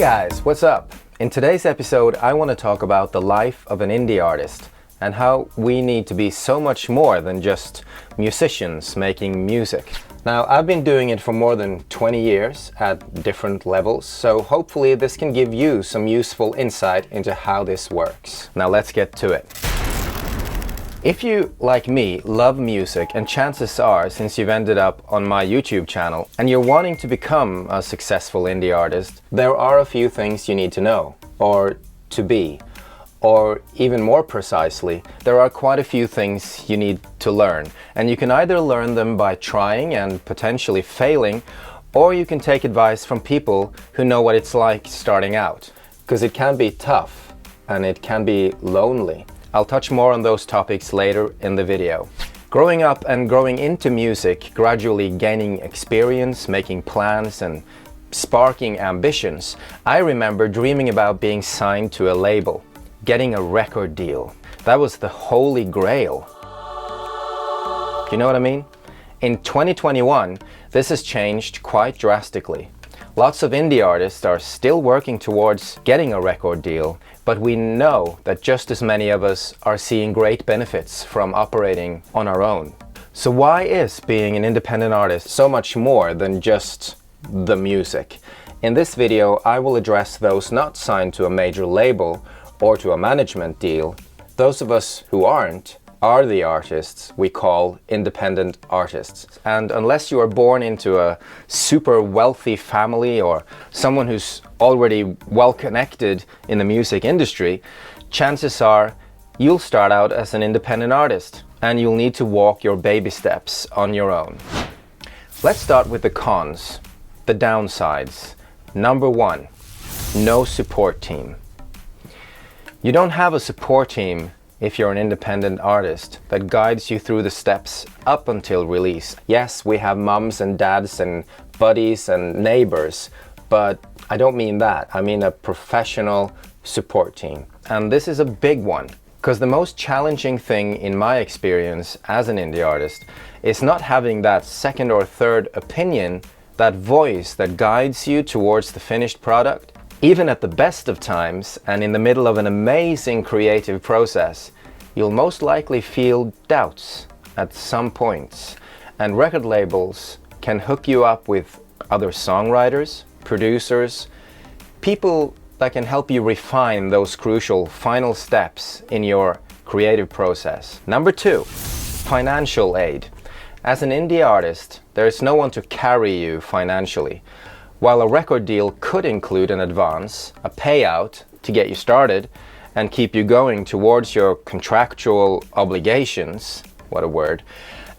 guys, what's up? In today's episode, I want to talk about the life of an indie artist and how we need to be so much more than just musicians making music. Now, I've been doing it for more than 20 years at different levels, so hopefully this can give you some useful insight into how this works. Now let's get to it. If you, like me, love music, and chances are, since you've ended up on my YouTube channel and you're wanting to become a successful indie artist, there are a few things you need to know, or to be. Or even more precisely, there are quite a few things you need to learn. And you can either learn them by trying and potentially failing, or you can take advice from people who know what it's like starting out. Because it can be tough, and it can be lonely. I'll touch more on those topics later in the video. Growing up and growing into music, gradually gaining experience, making plans and sparking ambitions, I remember dreaming about being signed to a label, getting a record deal. That was the holy grail. You know what I mean? In 2021, this has changed quite drastically. Lots of indie artists are still working towards getting a record deal, but we know that just as many of us are seeing great benefits from operating on our own. So why is being an independent artist so much more than just the music? In this video, I will address those not signed to a major label or to a management deal. Those of us who aren't are the artists we call independent artists. And unless you are born into a super wealthy family or someone who's already well connected in the music industry, chances are you'll start out as an independent artist and you'll need to walk your baby steps on your own. Let's start with the cons, the downsides. Number one, no support team. You don't have a support team if you're an independent artist that guides you through the steps up until release. Yes, we have mums and dads and buddies and neighbors, but I don't mean that. I mean a professional support team. And this is a big one, because the most challenging thing in my experience as an indie artist is not having that second or third opinion, that voice that guides you towards the finished product. Even at the best of times and in the middle of an amazing creative process, you'll most likely feel doubts at some points. And record labels can hook you up with other songwriters, producers, people that can help you refine those crucial final steps in your creative process. Number two, financial aid. As an indie artist, there is no one to carry you financially. While a record deal could include an advance, a payout to get you started and keep you going towards your contractual obligations, what a word,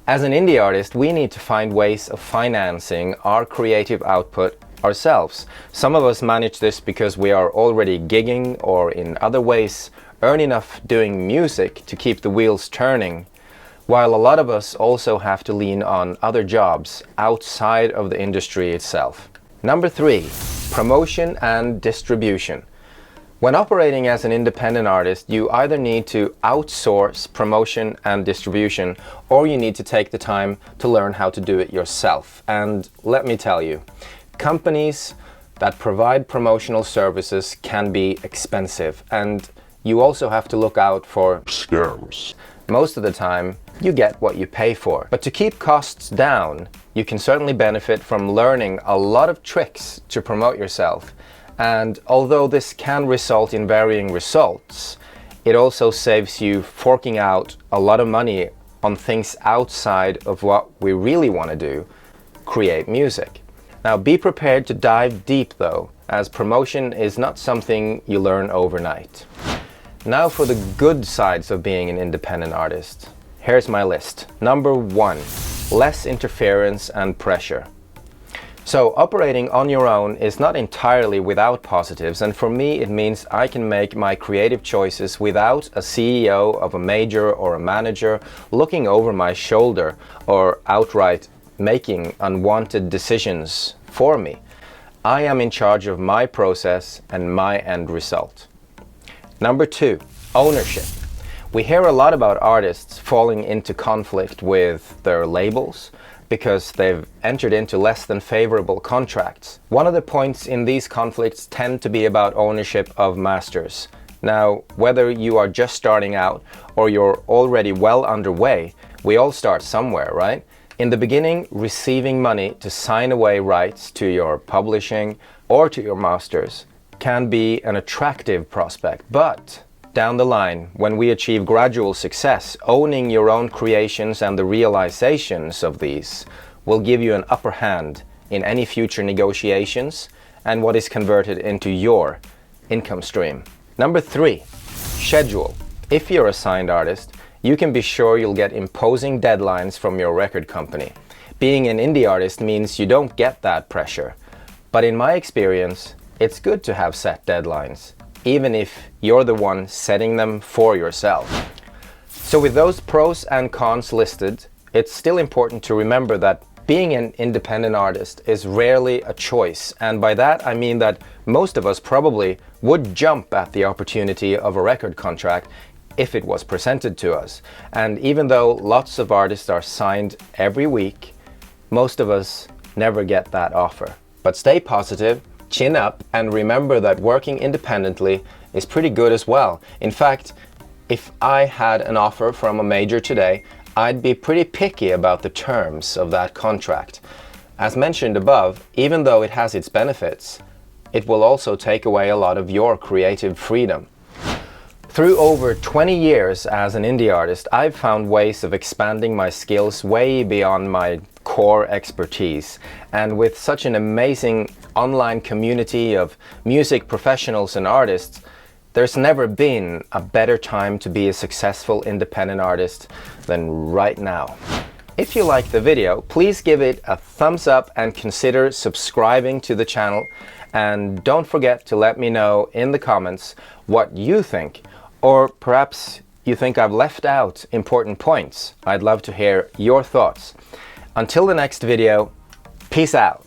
as an indie artist, we need to find ways of financing our creative output ourselves. Some of us manage this because we are already gigging or in other ways earn enough doing music to keep the wheels turning, while a lot of us also have to lean on other jobs outside of the industry itself. Number three, promotion and distribution. When operating as an independent artist, you either need to outsource promotion and distribution, or you need to take the time to learn how to do it yourself. And let me tell you, companies that provide promotional services can be expensive, and you also have to look out for scams. Most of the time, you get what you pay for. But to keep costs down, you can certainly benefit from learning a lot of tricks to promote yourself. And although this can result in varying results, it also saves you forking out a lot of money on things outside of what we really want to do, create music. Now, be prepared to dive deep though, as promotion is not something you learn overnight. Now for the good sides of being an independent artist. Here's my list. Number one, less interference and pressure. So operating on your own is not entirely without positives, and for me it means I can make my creative choices without a CEO of a major or a manager looking over my shoulder or outright making unwanted decisions for me. I am in charge of my process and my end result. Number two, ownership. We hear a lot about artists falling into conflict with their labels, because they've entered into less than favorable contracts. One of the points in these conflicts tend to be about ownership of masters. Now, whether you are just starting out or you're already well underway, we all start somewhere, right? In the beginning, receiving money to sign away rights to your publishing or to your masters can be an attractive prospect, but down the line, when we achieve gradual success, owning your own creations and the realizations of these will give you an upper hand in any future negotiations and what is converted into your income stream. Number 3, schedule. If you're a signed artist, you can be sure you'll get imposing deadlines from your record company. Being an indie artist means you don't get that pressure. But in my experience, it's good to have set deadlines, even if you're the one setting them for yourself. So with those pros and cons listed, it's still important to remember that being an independent artist is rarely a choice. And by that, I mean that most of us probably would jump at the opportunity of a record contract if it was presented to us. And even though lots of artists are signed every week, most of us never get that offer. But stay positive, chin up, and remember that working independently is pretty good as well. In fact, if I had an offer from a major today, I'd be pretty picky about the terms of that contract. As mentioned above, even though it has its benefits, it will also take away a lot of your creative freedom. Through over 20 years as an indie artist, I've found ways of expanding my skills way beyond my core expertise. And with such an amazing online community of music professionals and artists, there's never been a better time to be a successful independent artist than right now. If you like the video, please give it a thumbs up and consider subscribing to the channel. And don't forget to let me know in the comments what you think. Or perhaps you think I've left out important points. I'd love to hear your thoughts. Until the next video, peace out.